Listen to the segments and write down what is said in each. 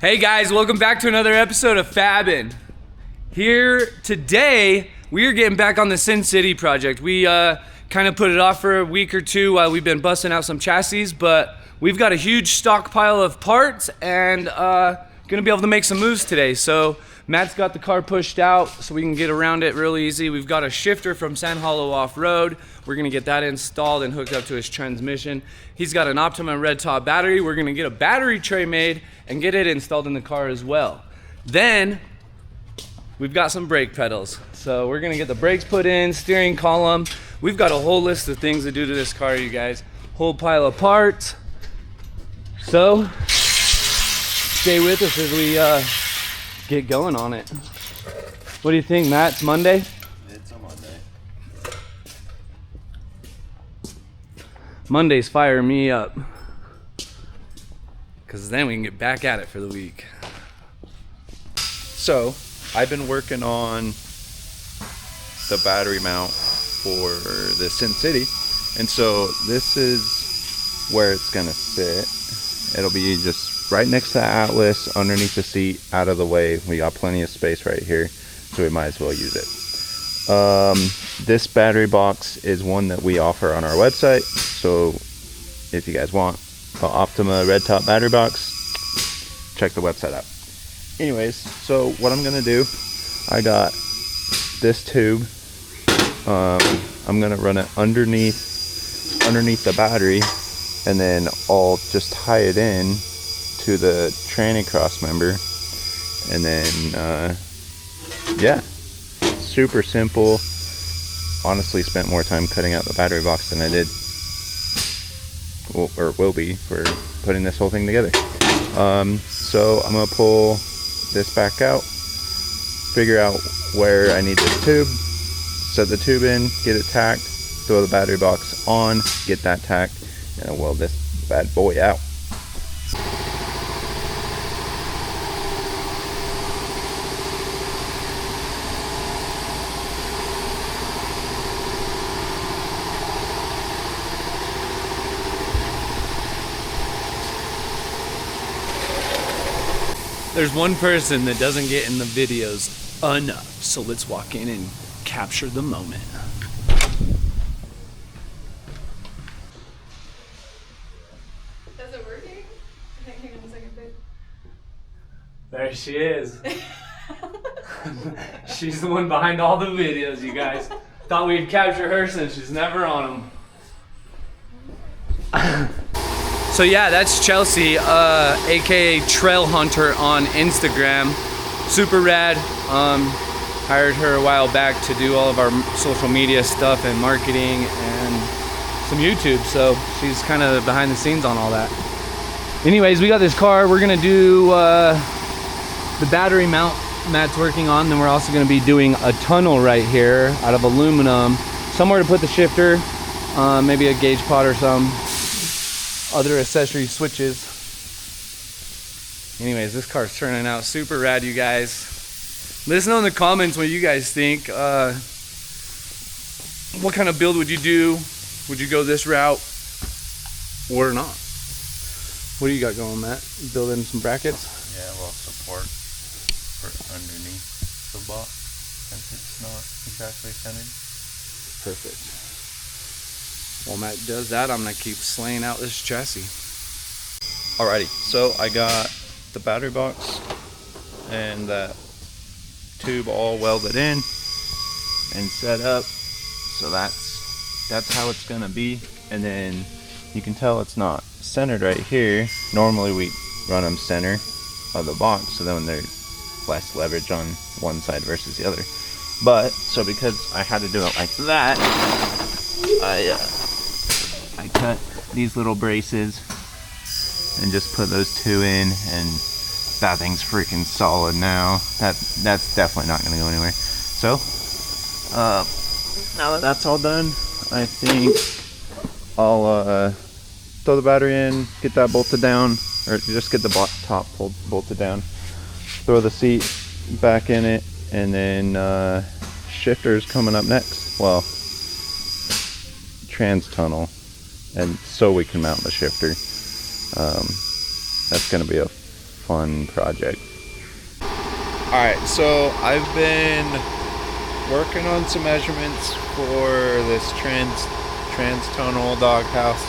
Hey guys, welcome back to another episode of Fabn. Here today, we are getting back on the Sin City project. We kind of put it off for a week or two while we've been busting out some chassis, but we've got a huge stockpile of parts and gonna be able to make some moves today. So Matt's got the car pushed out so we can get around it real easy. We've got a shifter from Sand Hollow Off-Road. We're gonna get that installed and hooked up to his transmission. He's got an Optima red top battery. We're gonna get a battery tray made and get it installed in the car as well. Then we've got some brake pedals. So we're gonna get the brakes put in, steering column. We've got a whole list of things to do to this car, you guys. Whole pile of parts. So stay with us as we get going on it. What do you think, Matt? It's Monday? It's a Monday. Mondays fire me up, because then we can get back at it for the week. So, I've been working on the battery mount for the Sin City, and so this is where it's gonna sit. It'll be just right next to the Atlas, underneath the seat, out of the way. We got plenty of space right here, so we might as well use it. This battery box is one that we offer on our website, so if you guys want the Optima red top battery box, check the website out. Anyways, so what I'm gonna do, I got this tube. I'm gonna run it underneath the battery, and then I'll just tie it in to the tranny cross member, and then yeah, super simple. Honestly, spent more time cutting out the battery box than I did, or will be, for putting this whole thing together. So I'm gonna pull this back out, figure out where I need this tube, set the tube in, get it tacked, throw the battery box on, get that tacked, and I'll weld this bad boy out. There's one person that doesn't get in the videos enough, so let's walk in and capture the moment. Is it working? Hang on a second, babe. There she is. She's the one behind all the videos, you guys. Thought we'd capture her since she's never on them. So yeah, that's Chelsea, aka Trail Hunter on Instagram. Super rad. Hired her a while back to do all of our social media stuff and marketing and some YouTube. So she's kind of behind the scenes on all that. Anyways, we got this car. We're gonna do the battery mount Matt's working on. Then we're also gonna be doing a tunnel right here out of aluminum, somewhere to put the shifter, maybe a gauge pot or some other accessory switches. Anyways, this car's turning out super rad, you guys. Let us know in the comments what you guys think. What kind of build would you do? Would you go this route or not? What do you got going, Matt? Building some brackets? Yeah, well, support for underneath the box, since it's not exactly centered. Perfect. While Matt does that, I'm gonna keep slaying out this chassis. Alrighty, so I got the battery box and that tube all welded in and set up, so that's how it's gonna be. And then you can tell it's not centered right here. Normally we run them center of the box, so then there's less leverage on one side versus the other. But so because I had to do it like that, I cut these little braces and just put those two in, and that thing's freaking solid now. That's definitely not gonna go anywhere. So now that that's all done, I think I'll throw the battery in, get that bolted down, or just get the top bolted down, throw the seat back in it, and then shifter's coming up next. Well, trans tunnel, and so we can mount the shifter. That's going to be a fun project. Alright, so I've been working on some measurements for this trans-tonal doghouse,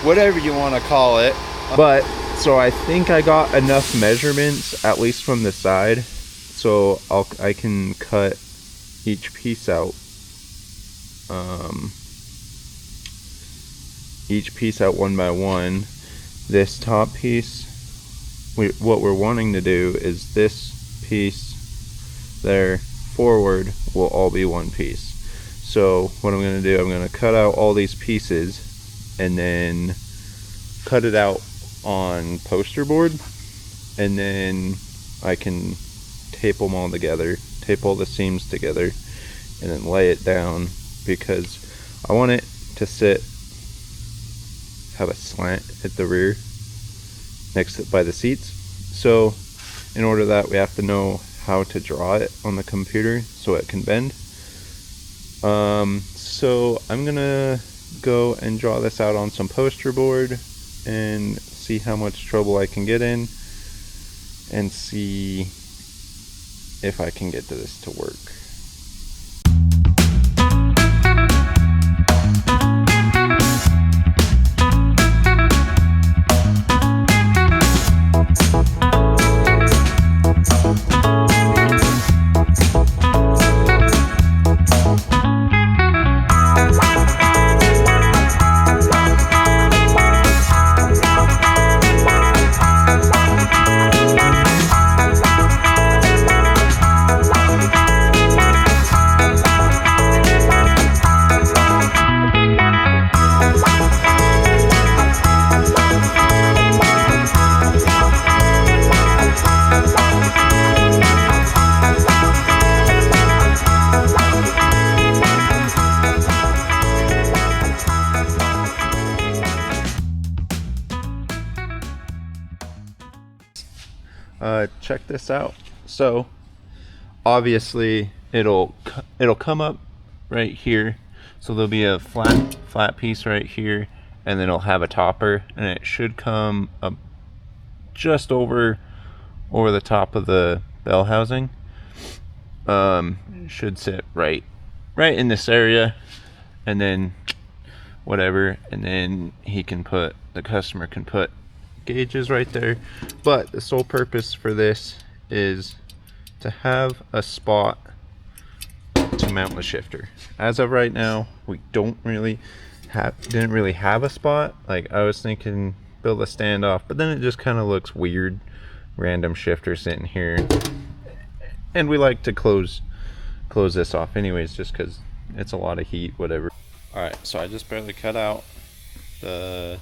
whatever you want to call it. But so I think I got enough measurements, at least from the side, so I can cut each piece out. Each piece out one by one. This top piece, what we're wanting to do is this piece there forward will all be one piece. So what I'm going to do, I'm going to cut out all these pieces and then cut it out on poster board, and then I can tape them all together, tape all the seams together, and then lay it down, because I want it to have a slant at the rear by the seats. So in order that, we have to know how to draw it on the computer so it can bend. So I'm gonna go and draw this out on some poster board and see how much trouble I can get in, and see if I can get this to work. Check this out. So obviously it'll come up right here, so there'll be a flat piece right here, and then it'll have a topper, and it should come up just over the top of the bell housing. Should sit right in this area, and then whatever, and then the customer can put gauges right there. But the sole purpose for this is to have a spot to mount the shifter. As of right now, we didn't really have a spot. Like, I was thinking build a standoff, but then it just kind of looks weird, random shifter sitting here, and we like to close this off anyways, just because it's a lot of heat, whatever. All right, so I just barely cut out the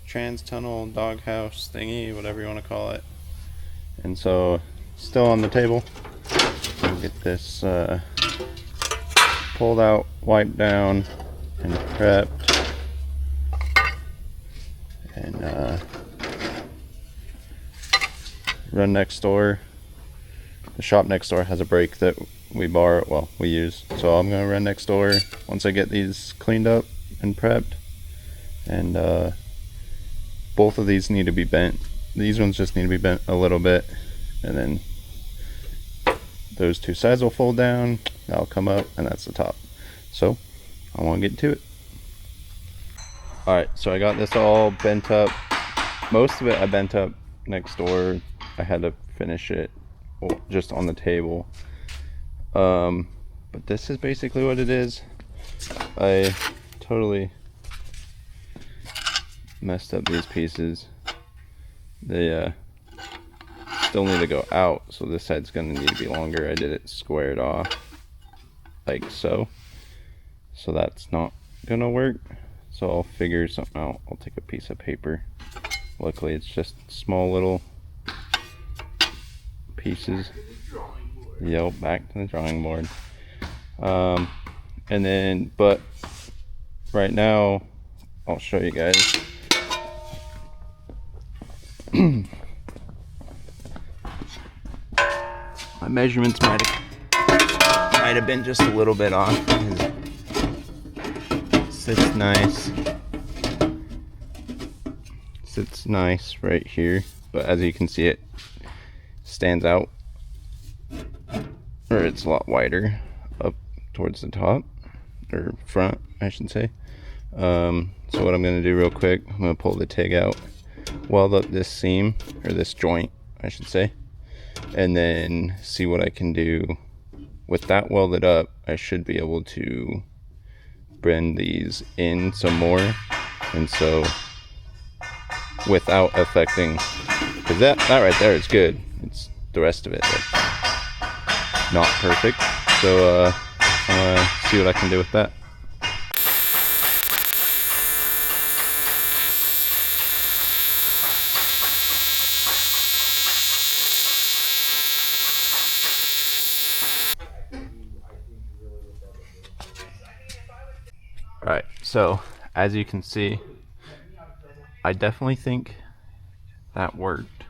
trans-tunnel doghouse thingy, whatever you want to call it, and so still on the table. I'll get this pulled out, wiped down, and prepped, and run next door. The shop next door has a brake that we use, so I'm gonna run next door once I get these cleaned up and prepped. And both of these need to be bent. These ones just need to be bent a little bit, and then those two sides will fold down, that'll come up, and that's the top. So I want to get to it. Alright, so I got this all bent up. Most of it I bent up next door. I had to finish it just on the table. But this is basically what it is. I totally messed up these pieces. They still need to go out, so this side's gonna need to be longer. I did it squared off like so that's not gonna work, so I'll figure something out. I'll take a piece of paper. Luckily it's just small little pieces. Yep, back to the drawing board. And then, but right now I'll show you guys. My measurements might have been just a little bit off. Sits nice right here. but as you can see, it stands out, or it's a lot wider up towards the top, or front I should say. So what I'm going to do real quick, I'm going to pull the TIG out, weld up this seam, or this joint I should say, and then see what I can do. With that welded up, I should be able to bend these in some more, and so without affecting, because that right there is good, it's the rest of it that's not perfect. So I'm gonna see what I can do with that. Alright, so as you can see, I definitely think that worked,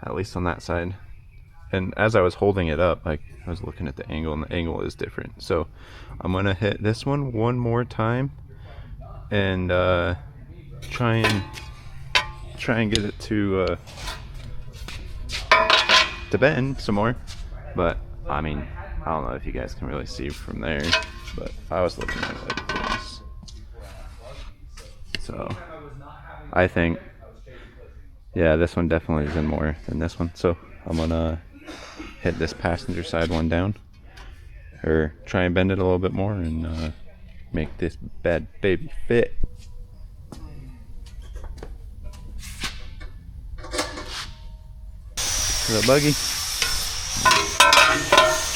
at least on that side. And as I was holding it up, I was looking at the angle, and the angle is different. So I'm gonna hit this one more time and try and get it to bend some more. But I mean, I don't know if you guys can really see from there, but I was looking at it like this. So I think, yeah, this one definitely is in more than this one. So I'm gonna hit this passenger side one down, or try and bend it a little bit more, and make this bad baby fit. The buggy.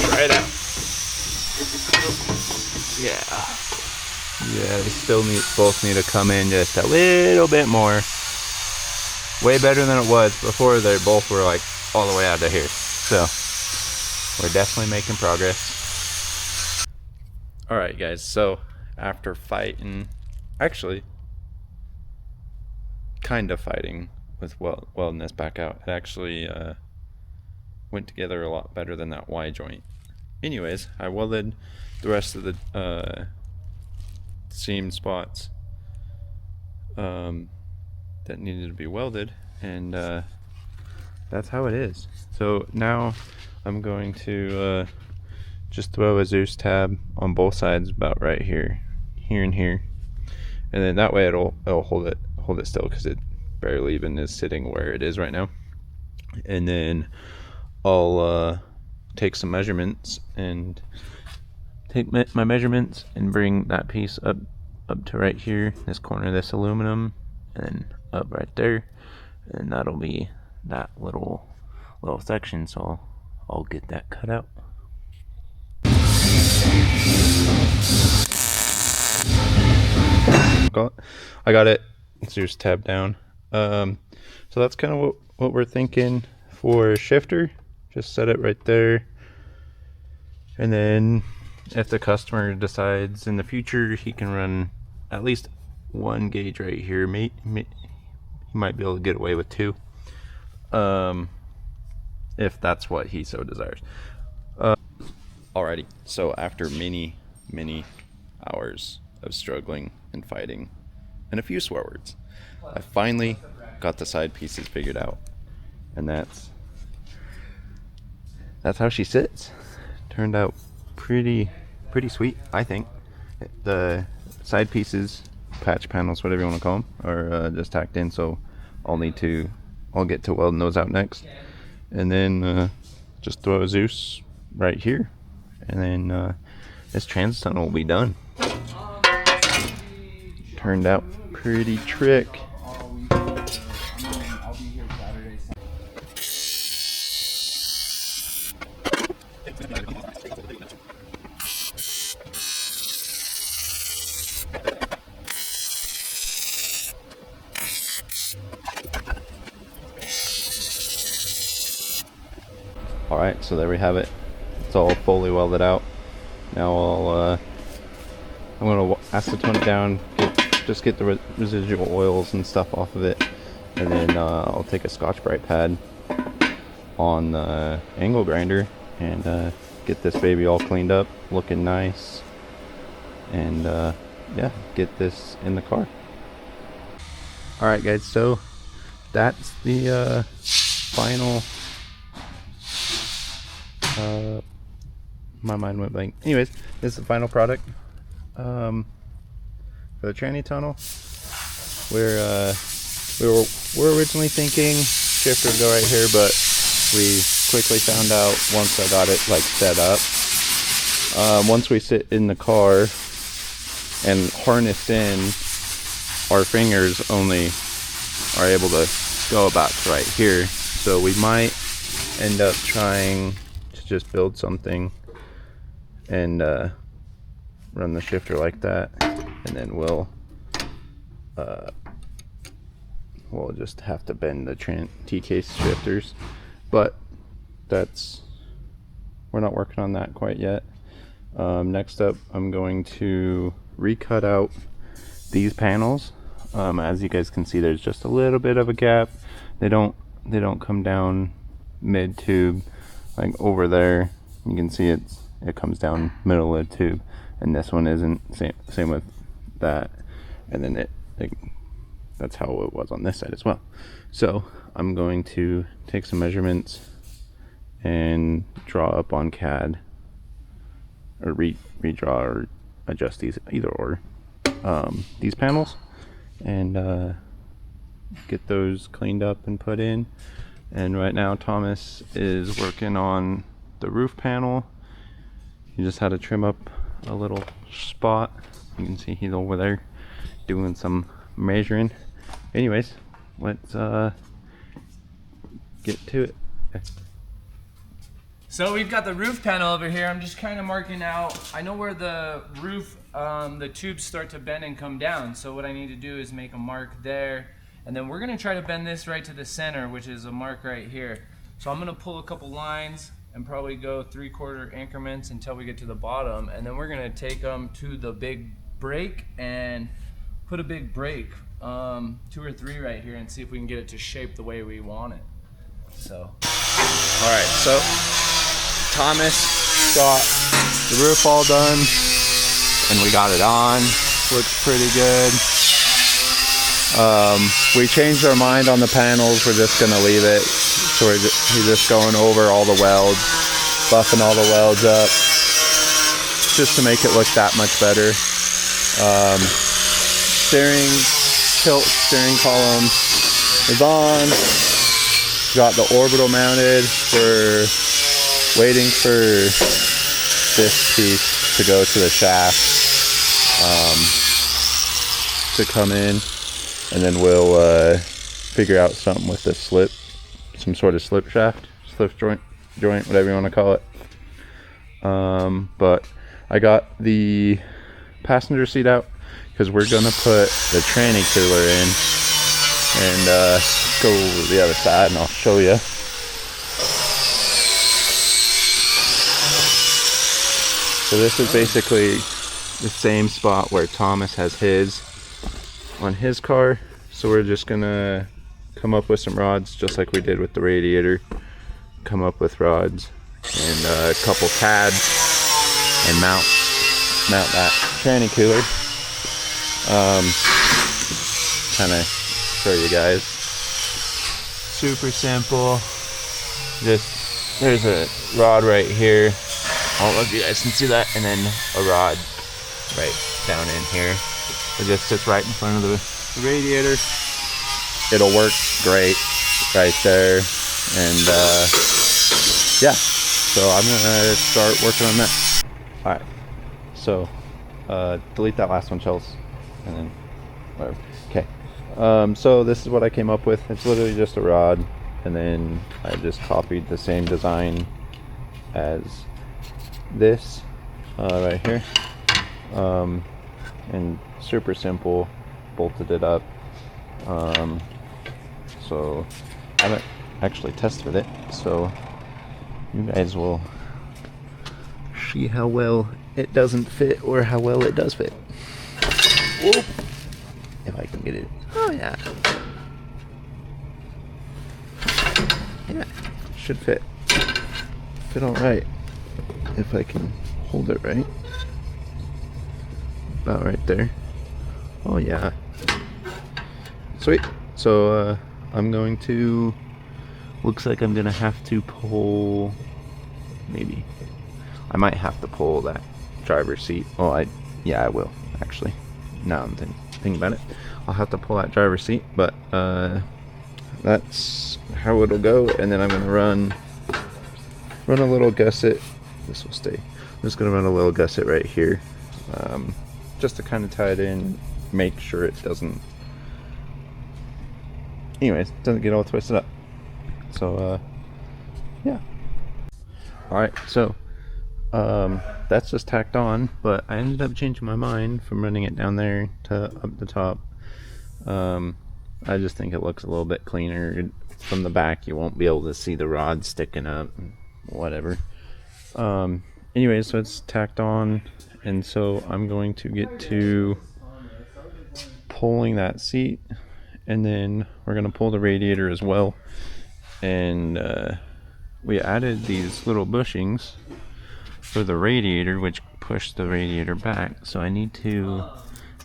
Try it out. Yeah, they still both need to come in just a little bit more. Way better than it was before. They both were like all the way out of here. So we're definitely making progress. Alright guys, so after fighting, actually kind of fighting with welding this back out, it actually went together a lot better than that Y joint. Anyways, I welded the rest of the seam spots that needed to be welded, and that's how it is. So now I'm going to just throw a Zeus tab on both sides, about right here and here, and then that way it'll hold it still, because it barely even is sitting where it is right now. And then I'll take some measurements, and take my measurements and bring that piece up to right here, this corner of this aluminum, and then up right there, and that'll be that little section. So I'll get that cut out. I got it. Zeus tab down. So that's kind of what we're thinking for shifter. Just set it right there, and then if the customer decides in the future he can run at least one gauge right here, he might be able to get away with two, if that's what he so desires. Alrighty, so after many hours of struggling and fighting and a few swear words, I finally got the side pieces figured out, and that's how she sits. Turned out pretty sweet, I think. The side pieces, patch panels, whatever you want to call them, are just tacked in, so I'll get to welding those out next, and then just throw a Zeus right here, and then this trans tunnel will be done. Turned out pretty trick. Alright, so there we have it. It's all fully welded out. Now I'm gonna acetone it down, just get the residual oils and stuff off of it, and then I'll take a Scotch-Brite pad on the angle grinder and get this baby all cleaned up, looking nice, and yeah, get this in the car. Alright guys, so that's the final. My mind went blank. Anyways, this is the final product for the tranny tunnel. We're originally thinking shifter would go right here, but we quickly found out once I got it like set up. Once we sit in the car and harnessed in, our fingers only are able to go about to right here. So we might end up trying to just build something and run the shifter like that, and then we'll just have to bend the T-case shifters, but we're not working on that quite yet. Next up, I'm going to recut out these panels. As you guys can see, there's just a little bit of a gap. They don't come down mid tube like over there. You can see it comes down middle of the tube, and this one isn't. Same with that, and then that's how it was on this side as well. So I'm going to take some measurements and draw up on CAD, or redraw or adjust these, either or, these panels, and get those cleaned up and put in. And right now Thomas is working on the roof panel. He just had to trim up a little spot. You can see he's over there doing some measuring. Anyways, let's get to it. So we've got the roof panel over here. I'm just kind of marking out. I know where the roof, the tubes start to bend and come down. So what I need to do is make a mark there. And then we're gonna try to bend this right to the center, which is a mark right here. So I'm gonna pull a couple lines and probably go 3/4 increments until we get to the bottom. And then we're gonna take them to the big break and put a big break, 2 or 3 right here, and see if we can get it to shape the way we want it. So. All right, so Thomas got the roof all done, and we got it on. Looks pretty good. We changed our mind on the panels. We're just gonna leave it. So he's just going over all the welds, buffing all the welds up, just to make it look that much better. Tilt steering column is on. Got the orbital mounted. We're waiting for this piece to go to the shaft to come in, and then we'll figure out something with the slip, some sort of slip shaft, slip joint, whatever you want to call it. But I got the passenger seat out because we're gonna put the tranny cooler in, and go over the other side and I'll show you. So this is basically the same spot where Thomas has his on his car. So we're just gonna come up with some rods, just like we did with the radiator. Come up with rods and a couple tabs and mount that tranny cooler. Kind of show you guys. Super simple. Just there's a rod right here. I don't know if you guys can see that, and then a rod right down in here. It just sits right in front of the radiator. It'll work great right there, and yeah. So I'm gonna start working on that. All right. So delete that last one, Chels, and then whatever. Okay. So this is what I came up with. It's literally just a rod, and then I just copied the same design as this right here, and super simple, bolted it up. So I haven't actually tested it, so you guys will see how well it doesn't fit or how well it does fit. Whoop. If I can get it. Oh yeah. Yeah, should fit. Fit all right. If I can hold it right. About right there. Oh yeah. Sweet. So I'm going to, looks like I'm gonna have to pull, maybe. I might have to pull that driver's seat. Oh, yeah, I will, actually. Now I'm thinking about it. I'll have to pull that driver's seat, but that's how it'll go. And then I'm gonna run a little gusset. This will stay. I'm just gonna run a little gusset right here, just to kind of tie it in, make sure it doesn't, anyways, doesn't get all twisted up. So yeah. All right, so that's just tacked on, but I ended up changing my mind from running it down there to up the top. I just think it looks a little bit cleaner. From the back you won't be able to see the rod sticking up, whatever. Anyway, so it's tacked on, and so I'm going to get to pulling that seat, and then we're going to pull the radiator as well. And we added these little bushings for the radiator, which push the radiator back. So I need to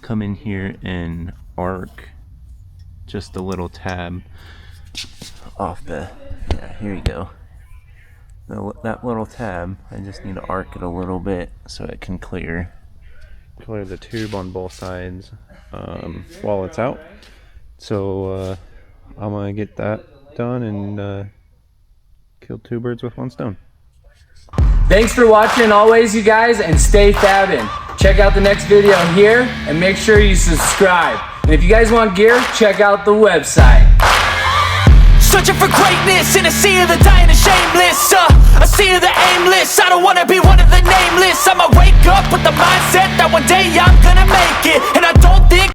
come in here and arc just a little tab off the, yeah, here you go. That little tab, I just need to arc it a little bit so it can clear the tube on both sides while it's out. So I'm gonna get that done and kill two birds with one stone. Thanks for watching always, you guys, and stay fabbin'. Check out the next video here and make sure you subscribe. And if you guys want gear, check out the website. Searching for greatness in a sea of the dying and shameless, a sea of the aimless. I don't wanna be one of the nameless. I'ma wake up with the mindset that one day I'm gonna make it, and I don't think